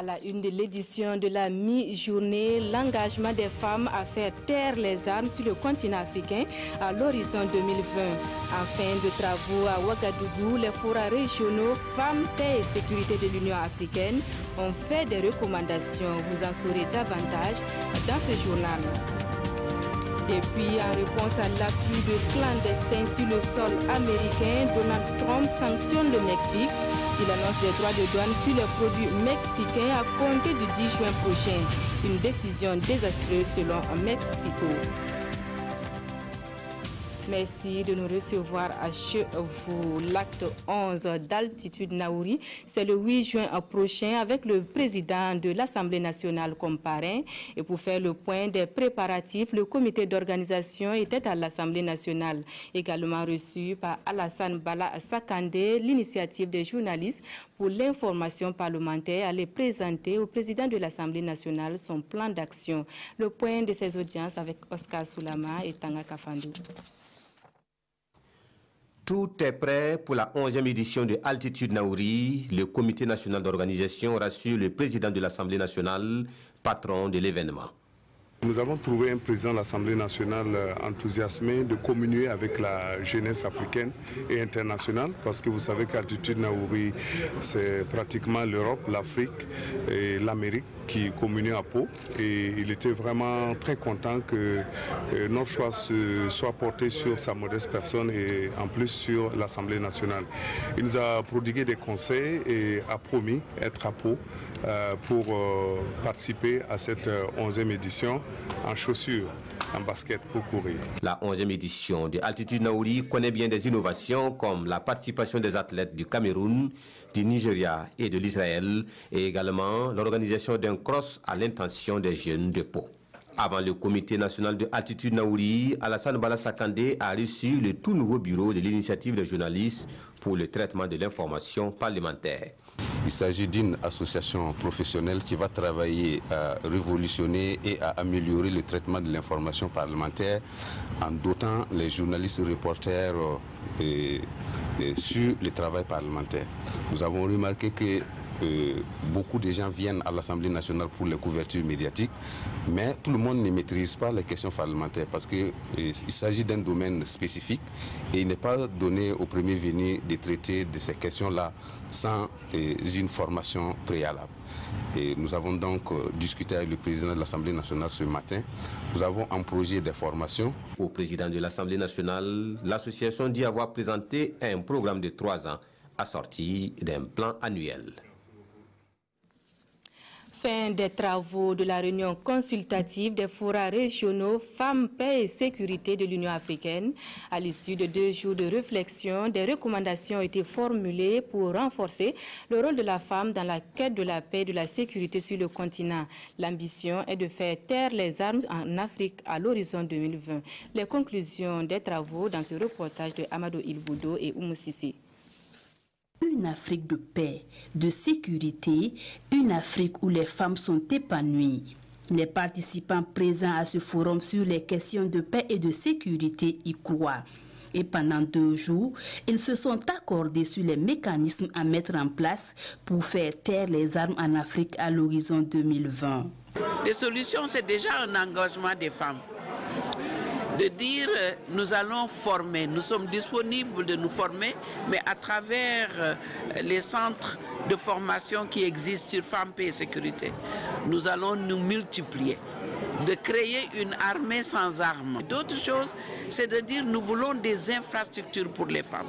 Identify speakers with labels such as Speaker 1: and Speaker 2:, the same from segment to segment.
Speaker 1: À la une de l'édition de la mi-journée, l'engagement des femmes à faire taire les armes sur le continent africain à l'horizon 2020. En fin de travaux à Ouagadougou, les forats régionaux Femmes, Paix et Sécurité de l'Union africaine ont fait des recommandations. Vous en saurez davantage dans ce journal. Et puis, en réponse à l'afflux de clandestins sur le sol américain, Donald Trump sanctionne le Mexique. Il annonce des droits de douane sur les produits mexicains à compter du 10 juin prochain. Une décision désastreuse selon Mexico. Merci de nous recevoir à vous. L'acte 11 d'Altitude Naouri, c'est le 8 juin prochain avec le président de l'Assemblée nationale comme parrain. Et pour faire le point des préparatifs, le comité d'organisation était à l'Assemblée nationale, également reçu par Alassane Bala Sakandé. L'initiative des journalistes pour l'information parlementaire allait présenter au président de l'Assemblée nationale son plan d'action. Le point de ces audiences avec Oscar Soulama et Tanga Kafandou.
Speaker 2: Tout est prêt pour la 11e édition de Altitude Naouri. Le comité national d'organisation rassure le président de l'Assemblée nationale, patron de l'événement.
Speaker 3: Nous avons trouvé un président de l'Assemblée nationale enthousiasmé de communier avec la jeunesse africaine et internationale, parce que vous savez qu'Altitude Naouri, c'est pratiquement l'Europe, l'Afrique et l'Amérique qui communient à Pau. Et il était vraiment très content que notre choix soit porté sur sa modeste personne et en plus sur l'Assemblée nationale. Il nous a prodigué des conseils et a promis être à Pau pour participer à cette 11e édition en chaussures, en basket pour courir.
Speaker 2: La 11e édition de Altitude Naouri connaît bien des innovations comme la participation des athlètes du Cameroun, du Nigeria et de l'Israël et également l'organisation d'un cross à l'intention des jeunes de Pau. Avant le comité national de Altitude Naouri, Alassane Bala Sakandé a reçu le tout nouveau bureau de l'initiative des journalistes pour le traitement de l'information parlementaire.
Speaker 4: Il s'agit d'une association professionnelle qui va travailler à révolutionner et à améliorer le traitement de l'information parlementaire en dotant les journalistes et reporters sur le travail parlementaire. Nous avons remarqué que beaucoup de gens viennent à l'Assemblée nationale pour les couvertures médiatiques, mais tout le monde ne maîtrise pas les questions parlementaires parce qu'il s'agit d'un domaine spécifique et il n'est pas donné au premier venu de traiter de ces questions-là sans une formation préalable. Et nous avons donc discuté avec le président de l'Assemblée nationale ce matin. Nous avons un projet de formation.
Speaker 2: Au président de l'Assemblée nationale, l'association dit avoir présenté un programme de 3 ans assorti d'un plan annuel.
Speaker 1: Fin des travaux de la réunion consultative des forats régionaux Femmes, Paix et Sécurité de l'Union africaine. À l'issue de 2 jours de réflexion, des recommandations ont été formulées pour renforcer le rôle de la femme dans la quête de la paix et de la sécurité sur le continent. L'ambition est de faire taire les armes en Afrique à l'horizon 2020. Les conclusions des travaux dans ce reportage de Amadou Ilboudo et Oumou Sissi.
Speaker 5: Une Afrique de paix, de sécurité, une Afrique où les femmes sont épanouies. Les participants présents à ce forum sur les questions de paix et de sécurité y croient. Et pendant 2 jours, ils se sont accordés sur les mécanismes à mettre en place pour faire taire les armes en Afrique à l'horizon 2020.
Speaker 6: Les solutions, c'est déjà un engagement des femmes. De dire nous allons former, nous sommes disponibles de nous former, mais à travers les centres de formation qui existent sur Femmes, Paix et Sécurité, nous allons nous multiplier, de créer une armée sans armes. D'autres choses, c'est de dire nous voulons des infrastructures pour les femmes.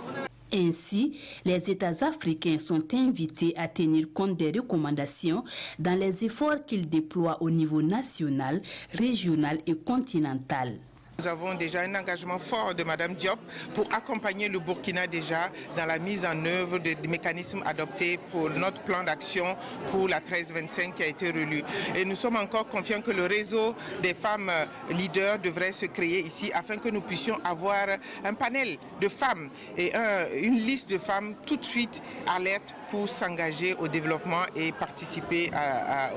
Speaker 5: Ainsi, les États africains sont invités à tenir compte des recommandations dans les efforts qu'ils déploient au niveau national, régional et continental.
Speaker 7: Nous avons déjà un engagement fort de Mme Diop pour accompagner le Burkina déjà dans la mise en œuvre des mécanismes adoptés pour notre plan d'action pour la 1325 qui a été relu. Et nous sommes encore confiants que le réseau des femmes leaders devrait se créer ici afin que nous puissions avoir un panel de femmes et une liste de femmes tout de suite alerte pour s'engager au développement et participer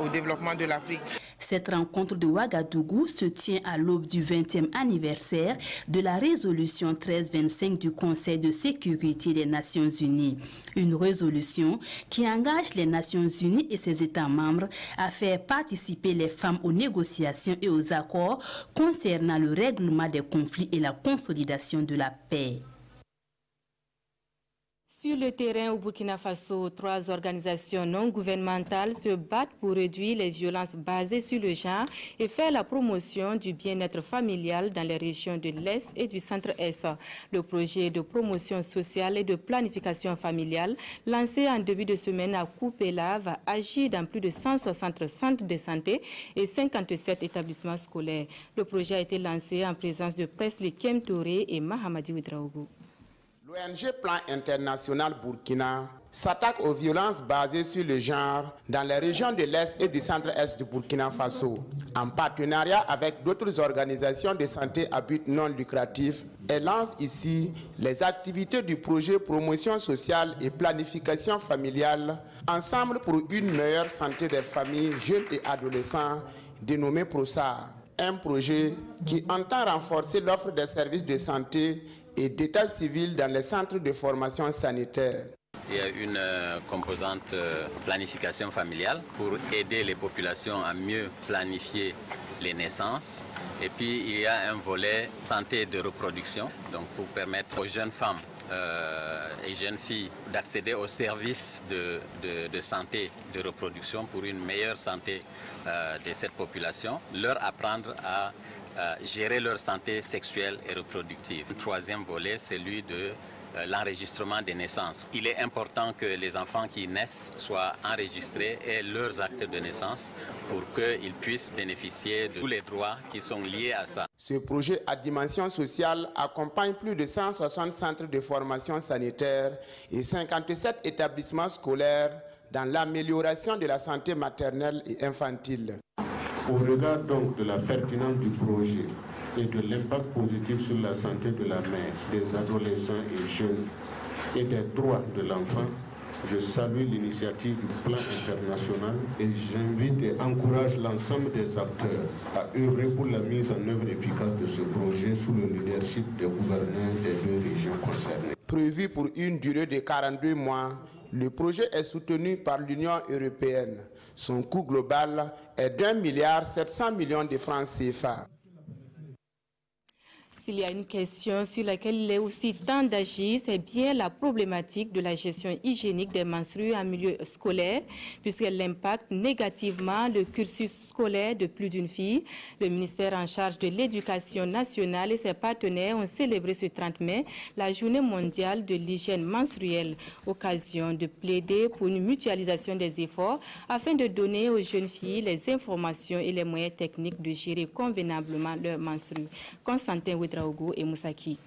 Speaker 7: au développement de l'Afrique.
Speaker 5: Cette rencontre de Ouagadougou se tient à l'aube du 20e anniversaire de la résolution 1325 du Conseil de sécurité des Nations Unies. Une résolution qui engage les Nations Unies et ses États membres à faire participer les femmes aux négociations et aux accords concernant le règlement des conflits et la consolidation de la paix.
Speaker 1: Sur le terrain au Burkina Faso, 3 organisations non gouvernementales se battent pour réduire les violences basées sur le genre et faire la promotion du bien-être familial dans les régions de l'Est et du Centre-Est. Le projet de promotion sociale et de planification familiale, lancé en début de semaine à Koupela, va agir dans plus de 160 centres de santé et 57 établissements scolaires. Le projet a été lancé en présence de Presley Kem Touré et Mahamadi Ouedraogo.
Speaker 8: L'ONG Plan International Burkina s'attaque aux violences basées sur le genre dans les régions de l'Est et du Centre-Est du Burkina Faso. En partenariat avec d'autres organisations de santé à but non lucratif, elle lance ici les activités du projet Promotion sociale et planification familiale, ensemble pour une meilleure santé des familles, jeunes et adolescents, dénommé PROSAR. Un projet qui entend renforcer l'offre des services de santé et d'état civil dans les centres de formation sanitaire.
Speaker 9: Il y a une composante planification familiale pour aider les populations à mieux planifier les naissances. Et puis il y a un volet santé de reproduction, donc pour permettre aux jeunes femmes et jeunes filles d'accéder aux services de santé de reproduction pour une meilleure santé de cette population, leur apprendre à gérer leur santé sexuelle et reproductive. Le troisième volet, c'est celui de l'enregistrement des naissances. Il est important que les enfants qui naissent soient enregistrés et leurs actes de naissance pour qu'ils puissent bénéficier de tous les droits qui sont liés à ça.
Speaker 8: Ce projet à dimension sociale accompagne plus de 160 centres de formation sanitaire et 57 établissements scolaires dans l'amélioration de la santé maternelle et infantile.
Speaker 10: Au regard donc de la pertinence du projet et de l'impact positif sur la santé de la mère, des adolescents et jeunes et des droits de l'enfant, je salue l'initiative du plan international et j'invite et encourage l'ensemble des acteurs à œuvrer pour la mise en œuvre efficace de ce projet sous le leadership des gouverneurs des 2 régions concernées.
Speaker 8: Prévu pour une durée de 42 mois, le projet est soutenu par l'Union européenne. Son coût global est d'1,7 milliard de francs CFA.
Speaker 1: S'il y a une question sur laquelle il est aussi temps d'agir, c'est bien la problématique de la gestion hygiénique des menstrues en milieu scolaire, puisqu'elle impacte négativement le cursus scolaire de plus d'une fille. Le ministère en charge de l'Éducation nationale et ses partenaires ont célébré ce 30 mai la Journée mondiale de l'hygiène menstruelle, occasion de plaider pour une mutualisation des efforts afin de donner aux jeunes filles les informations et les moyens techniques de gérer convenablement leurs menstrues. Constantin Ouedraogo et Moussaki.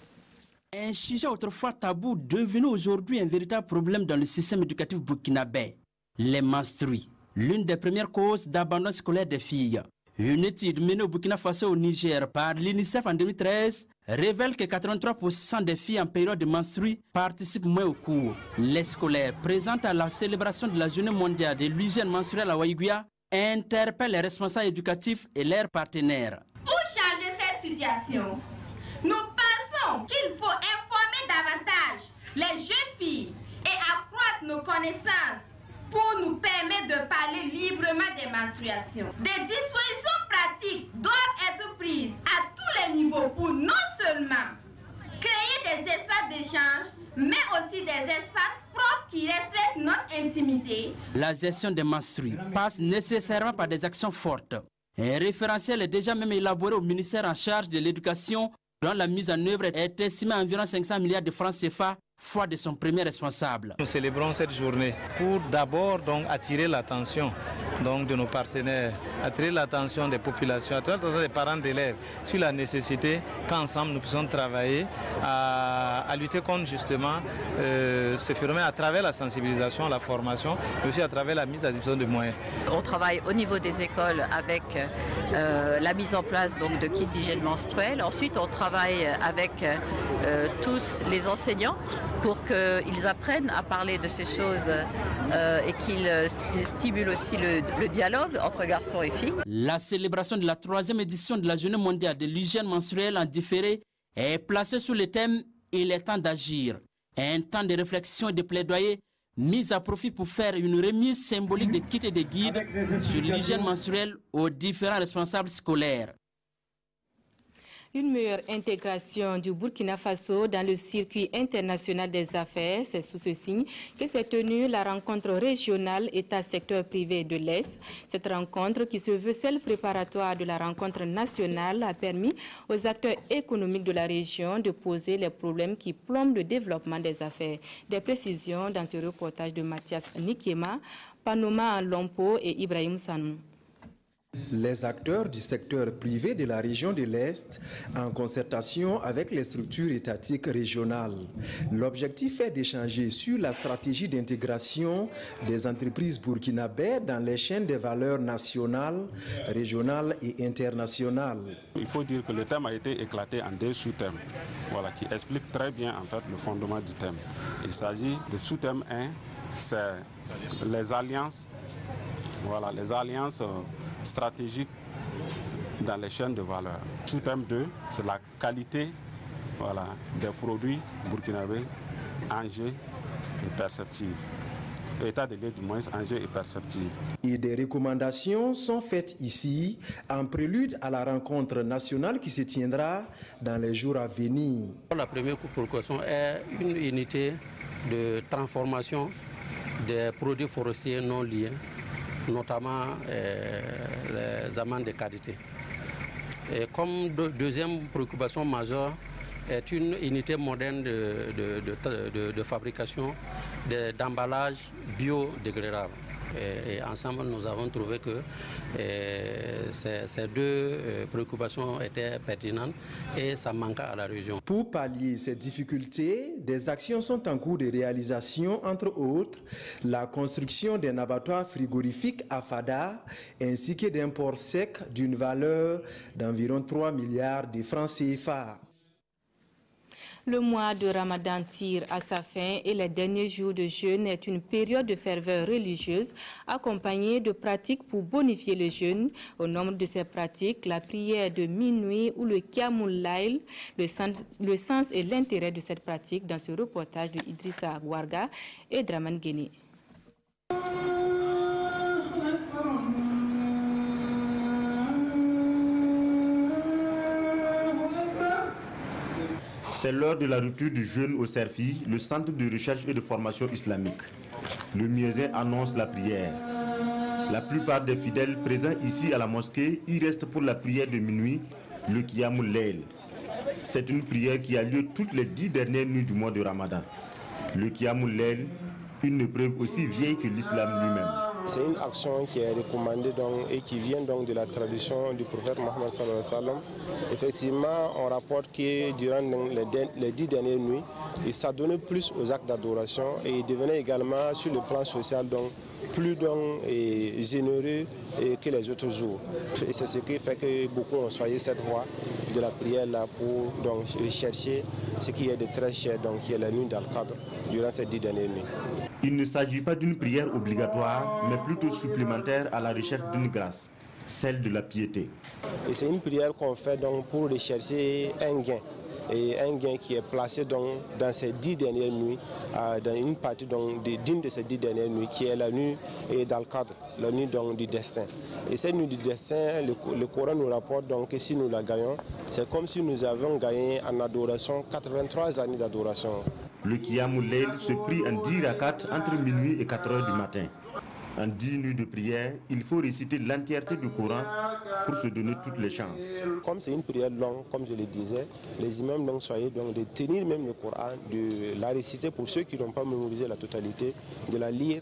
Speaker 11: Un sujet autrefois tabou devenu aujourd'hui un véritable problème dans le système éducatif burkinabé. Les menstrues, l'une des premières causes d'abandon scolaire des filles. Une étude menée au Burkina Faso au Niger par l'UNICEF en 2013 révèle que 83% des filles en période de menstrues participent moins aux cours. Les scolaires présents à la célébration de la Journée mondiale de l'hygiène menstruelle à Ouaïguia interpellent les responsables éducatifs et leurs partenaires.
Speaker 12: Pour changer cette situation, nous pensons qu'il faut informer davantage les jeunes filles et accroître nos connaissances pour nous permettre de parler librement des menstruations. Des dispositions pratiques doivent être prises à tous les niveaux pour non seulement créer des espaces d'échange, mais aussi des espaces propres qui respectent notre intimité.
Speaker 11: La gestion des menstrues passe nécessairement par des actions fortes. Un référentiel est déjà même élaboré au ministère en charge de l'éducation, dont la mise en œuvre est estimée à environ 500 milliards de francs CFA, foi de son premier responsable.
Speaker 13: Nous célébrons cette journée pour d'abord attirer l'attention de nos partenaires, attirer l'attention des populations, attirer l'attention des parents d'élèves sur la nécessité qu'ensemble nous puissions travailler à lutter contre justement ce phénomène à travers la sensibilisation, la formation, mais aussi à travers la mise à disposition de moyens.
Speaker 14: On travaille au niveau des écoles avec la mise en place de kits d'hygiène menstruelle. Ensuite, on travaille avec tous les enseignants pour qu'ils apprennent à parler de ces choses et qu'ils stimulent aussi le dialogue entre garçons et filles.
Speaker 11: La célébration de la 3e édition de la Journée mondiale de l'hygiène menstruelle en différé est placée sous le thème « Il est temps d'agir ». Un temps de réflexion et de plaidoyer mis à profit pour faire une remise symbolique de kits et de guides sur l'hygiène menstruelle aux différents responsables scolaires.
Speaker 1: Une meilleure intégration du Burkina Faso dans le circuit international des affaires, c'est sous ce signe que s'est tenue la rencontre régionale État-secteur privé de l'Est. Cette rencontre, qui se veut celle préparatoire de la rencontre nationale, a permis aux acteurs économiques de la région de poser les problèmes qui plombent le développement des affaires. Des précisions dans ce reportage de Mathias Nikema, Panoma Lompo et Ibrahim Sanou.
Speaker 15: Les acteurs du secteur privé de la région de l'Est, en concertation avec les structures étatiques régionales. L'objectif est d'échanger sur la stratégie d'intégration des entreprises burkinabées dans les chaînes de valeur nationales, régionales et internationales.
Speaker 16: Il faut dire que le thème a été éclaté en 2 sous-thèmes, voilà, qui expliquent très bien en fait le fondement du thème. Il s'agit de sous-thème 1, c'est les alliances, voilà, les alliances stratégique dans les chaînes de valeur. Sous-thème 2, c'est la qualité, voilà, des produits burkinabés, enjeux et perceptives. L'état de lieu du moins, enjeux et perceptives.
Speaker 15: Et des recommandations sont faites ici en prélude à la rencontre nationale qui se tiendra dans les jours à venir.
Speaker 17: La première préoccupation est une unité de transformation des produits forestiers non liés, notamment les amendes de qualité. Et comme deuxième préoccupation majeure est une unité moderne de fabrication d'emballages biodégradables. Et ensemble, nous avons trouvé que ces 2 préoccupations étaient pertinentes et ça manquait à la région.
Speaker 15: Pour pallier ces difficultés, des actions sont en cours de réalisation, entre autres la construction d'un abattoir frigorifique à Fada ainsi que d'un port sec d'une valeur d'environ 3 milliards de francs CFA.
Speaker 1: Le mois de Ramadan tire à sa fin et les derniers jours de jeûne est une période de ferveur religieuse accompagnée de pratiques pour bonifier le jeûne. Au nombre de ces pratiques, la prière de minuit ou le Qiyamul Layl, le sens et l'intérêt de cette pratique dans ce reportage de Idrissa Gwarga et Draman Guéné.
Speaker 18: C'est l'heure de la rupture du jeûne au CERFI, le centre de recherche et de formation islamique. Le muezzin annonce la prière. La plupart des fidèles présents ici à la mosquée y restent pour la prière de minuit, le Qiyamul Layl. C'est une prière qui a lieu toutes les 10 dernières nuits du mois de Ramadan. Le Qiyamul Layl, une épreuve aussi vieille que l'islam lui-même.
Speaker 19: C'est une action qui est recommandée et qui vient donc de la tradition du prophète Mohammed sallallahu alayhi wa sallam. Effectivement, on rapporte que durant les 10 dernières nuits, il s'adonnait plus aux actes d'adoration et il devenait également sur le plan social plus généreux que les autres jours. Et c'est ce qui fait que beaucoup ont choisi cette voie de la prière là pour rechercher ce qui est de très cher, qui est la nuit d'Al-Qadr durant ces 10 dernières nuits.
Speaker 18: Il ne s'agit pas d'une prière obligatoire, mais plutôt supplémentaire à la recherche d'une grâce, celle de la piété.
Speaker 19: Et c'est une prière qu'on fait pour rechercher un gain. Et un gain qui est placé dans ces 10 dernières nuits, dans une partie d'une de ces 10 dernières nuits, qui est la nuit d'Al-Qadr, la nuit du destin. Et cette nuit du destin, le Coran nous rapporte que si nous la gagnons, c'est comme si nous avions gagné en adoration 83 années d'adoration.
Speaker 18: Le Qiyamul Layl se prie en 10 rakats entre minuit et 4 heures du matin. En 10 nuits de prière, il faut réciter l'entièreté du Coran pour se donner toutes les chances.
Speaker 19: Comme c'est une prière longue, comme je le disais, les imams soyez de tenir même le Coran, de la réciter pour ceux qui n'ont pas mémorisé la totalité, de la lire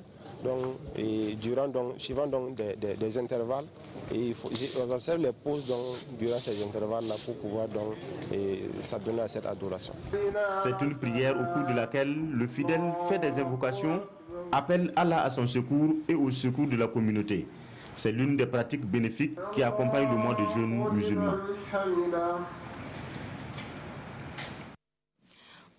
Speaker 19: suivant des intervalles. Et on observe les pauses durant ces intervalles-là pour pouvoir s'adonner à cette adoration.
Speaker 18: C'est une prière au cours de laquelle le fidèle fait des invocations, appelle Allah à son secours et au secours de la communauté. C'est l'une des pratiques bénéfiques qui accompagne le mois de jeûne musulman.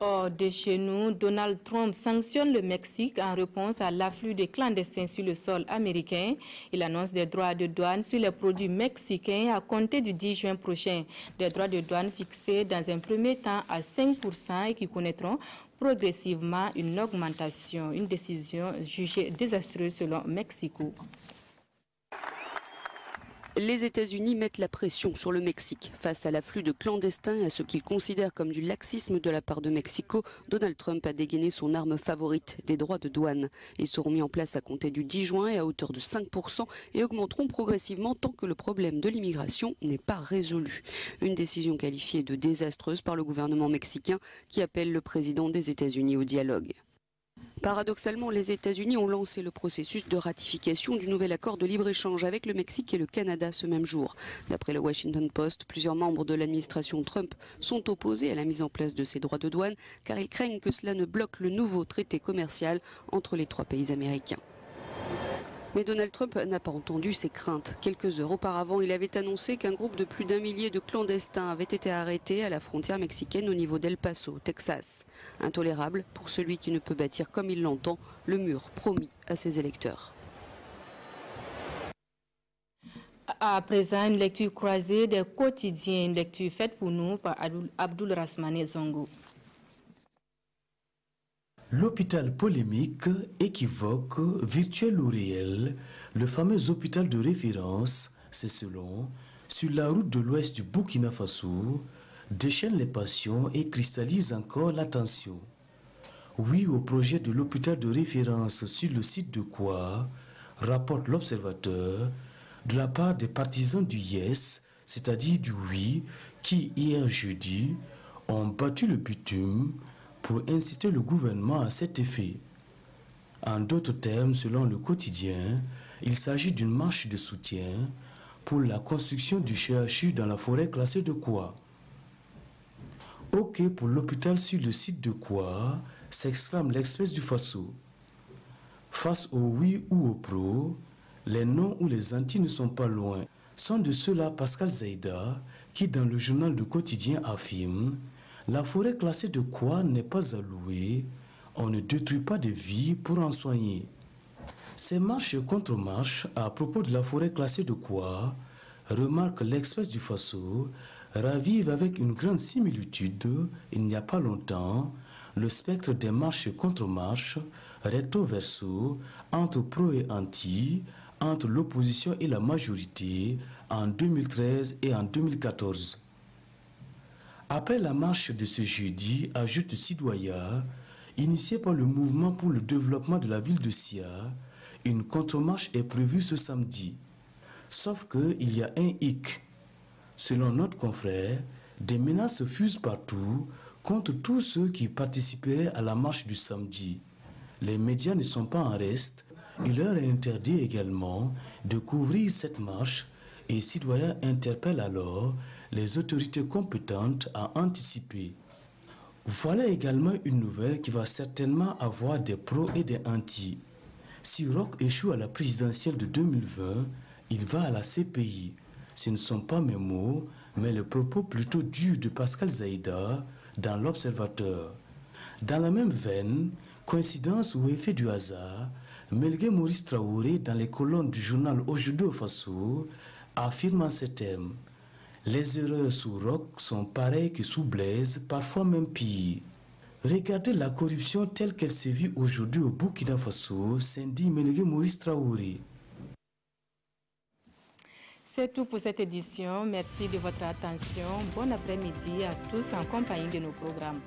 Speaker 1: Hors de chez nous, Donald Trump sanctionne le Mexique en réponse à l'afflux de clandestins sur le sol américain. Il annonce des droits de douane sur les produits mexicains à compter du 10 juin prochain. Des droits de douane fixés dans un premier temps à 5% et qui connaîtront progressivement une augmentation. Une décision jugée désastreuse selon Mexico.
Speaker 20: Les États-Unis mettent la pression sur le Mexique. Face à l'afflux de clandestins et à ce qu'ils considèrent comme du laxisme de la part de Mexico, Donald Trump a dégainé son arme favorite, des droits de douane. Ils seront mis en place à compter du 10 juin et à hauteur de 5% et augmenteront progressivement tant que le problème de l'immigration n'est pas résolu. Une décision qualifiée de désastreuse par le gouvernement mexicain qui appelle le président des États-Unis au dialogue. Paradoxalement, les États-Unis ont lancé le processus de ratification du nouvel accord de libre-échange avec le Mexique et le Canada ce même jour. D'après le Washington Post, plusieurs membres de l'administration Trump sont opposés à la mise en place de ces droits de douane car ils craignent que cela ne bloque le nouveau traité commercial entre les trois pays américains. Mais Donald Trump n'a pas entendu ces craintes. Quelques heures auparavant, il avait annoncé qu'un groupe de plus d'1 millier de clandestins avait été arrêté à la frontière mexicaine au niveau d'El Paso, Texas. Intolérable pour celui qui ne peut bâtir comme il l'entend le mur promis à ses électeurs.
Speaker 1: À présent, une lecture croisée des quotidiens, une lecture faite pour nous par Abdul Rasmane Zongo.
Speaker 21: L'hôpital polémique, équivoque, virtuel ou réel, le fameux hôpital de référence, c'est selon, sur la route de l'ouest du Burkina Faso, déchaîne les passions et cristallise encore l'attention. Oui au projet de l'hôpital de référence sur le site de Kouwa, rapporte l'Observateur, de la part des partisans du Yes, c'est-à-dire du Oui, qui hier jeudi ont battu le bitume pour inciter le gouvernement à cet effet. En d'autres termes, selon le quotidien, il s'agit d'une marche de soutien pour la construction du CHU dans la forêt classée de Kouwa. OK pour l'hôpital sur le site de Kouwa, s'exclame l'Express du Faso. Face au oui ou au pro, les non ou les anti ne sont pas loin. Sont de ceux-là Pascal Zaïda, qui dans le journal du quotidien affirme: la forêt classée de Kouwa n'est pas à louer, on ne détruit pas de vies pour en soigner. Ces marches contre marches à propos de la forêt classée de Kouwa, remarque l'Express du Faso, ravivent avec une grande similitude, il n'y a pas longtemps, le spectre des marches contre marches, recto verso, entre pro et anti, entre l'opposition et la majorité, en 2013 et en 2014. Après la marche de ce jeudi, ajoute Sidoya, initiée par le mouvement pour le développement de la ville de Sia, une contre-marche est prévue ce samedi. Sauf qu'il y a un hic. Selon notre confrère, des menaces fusent partout contre tous ceux qui participeraient à la marche du samedi. Les médias ne sont pas en reste. Il leur est interdit également de couvrir cette marche et Sidoya interpelle alors les autorités compétentes à anticiper. Voilà également une nouvelle qui va certainement avoir des pros et des anti. Si Roch échoue à la présidentielle de 2020, il va à la CPI. Ce ne sont pas mes mots, mais le propos plutôt durs de Pascal Zaïda dans l'Observateur. Dans la même veine, coïncidence ou effet du hasard, Melgué Maurice Traoré, dans les colonnes du journal Aujourd'hui au Faso, affirme en ces termes: les erreurs sous Roch sont pareilles que sous Blaise, parfois même pire. Regardez la corruption telle qu'elle sévit aujourd'hui au Burkina Faso, s'indigne Melgué Maurice Traoré.
Speaker 1: C'est tout pour cette édition. Merci de votre attention. Bon après-midi à tous en compagnie de nos programmes.